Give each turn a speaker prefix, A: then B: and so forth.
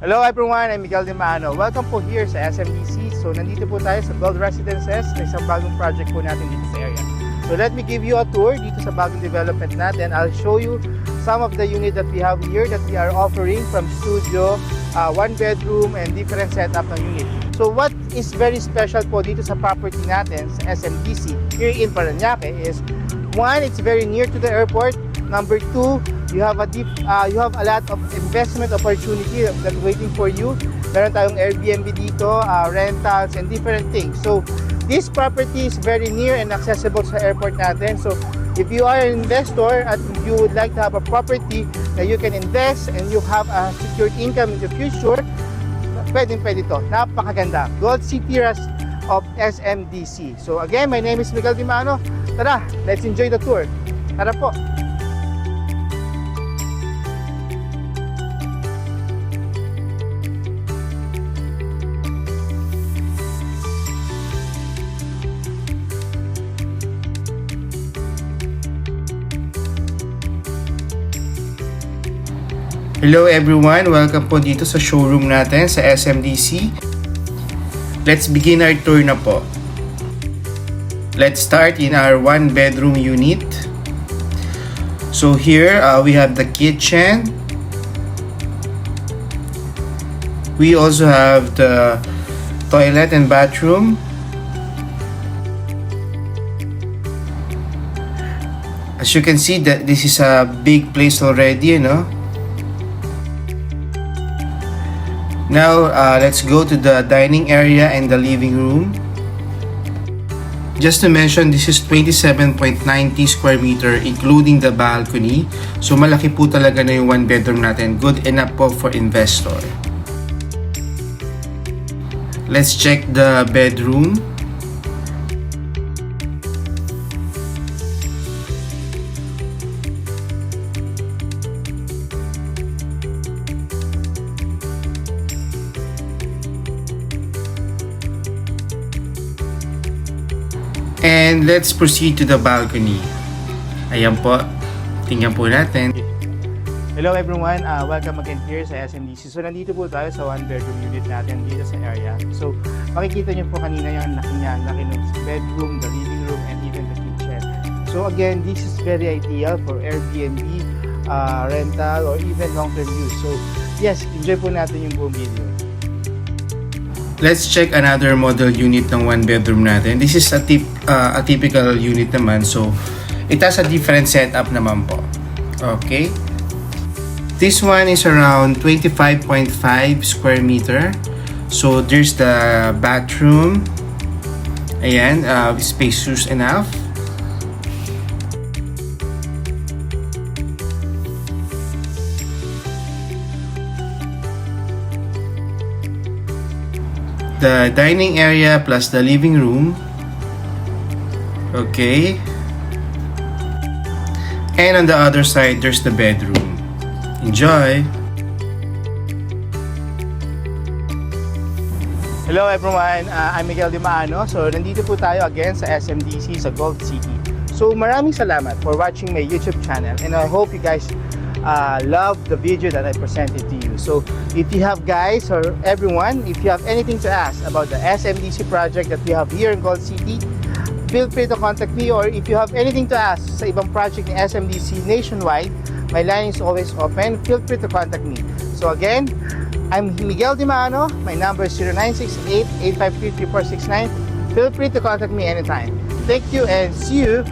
A: Hello everyone, I'm Miguel Dimano. Welcome po here sa SMDC. So nandito po tayo sa Gold Residences na isang bagong project po natin dito sa area. So let me give you a tour dito sa bagong development natin. I'll show you some of the unit that we have here that we are offering from studio, one bedroom and different setup ng unit. So what is very special po dito sa property natin sa SMDC here in Parañaque is one, it's very near to the airport. Number two, you have a lot of investment opportunity that's waiting for you. Meron tayong Airbnb dito, rentals and different things. So this property is very near and accessible sa airport natin. So if you are an investor at you would like to have a property that you can invest and you have a secured income in the future, pwede to. Napakaganda. Gold City of SMDC. So again, my name is Miguel Dimano. Tara, let's enjoy the tour. Tara po.
B: Hello everyone! Welcome po dito sa showroom natin sa SMDC. Let's begin our tour na po. Let's start in our one bedroom unit. So here we have the kitchen. We also have the toilet and bathroom. As you can see that this is a big place already, you know. Now, let's go to the dining area and the living room. Just to mention, this is 27.90 square meter including the balcony. So, malaki po talaga na yung one bedroom natin. Good enough po for investor. Let's check the bedroom. And let's proceed to the balcony. Ayan po. Tingnan po natin.
A: Hello everyone, welcome again here sa SMDC. So nandito po tayo sa one bedroom unit natin dito sa area. So makikita niyo po kanina yung laki niya, laki ng bedroom, the living room and even the kitchen. So again, this is very ideal for Airbnb, rental or even long-term use. So yes, enjoy po natin yung buong video.
B: Let's check another model unit ng one bedroom natin. This is a typical unit naman. So, it has a different setup naman po. Okay. This one is around 25.5 square meter. So, there's the bathroom. Ayan, spacious enough. The dining area plus the living room. Okay. And on the other side, there's the bedroom. Enjoy!
A: Hello everyone, I'm Miguel Dimano. So nandito po tayo again sa SMDC sa Gold City. So maraming salamat for watching my YouTube channel and I hope you guys love the video that I presented to you. So if you have guys or everyone, if you have anything to ask about the SMDC project that we have here in Gold City, feel free to contact me, or if you have anything to ask sa ibang project ni SMDC nationwide, my line is always open. Feel free to contact me. So again, I'm Miguel Dimano. My number is 0968-853-3469. Feel free to contact me anytime. Thank you and see you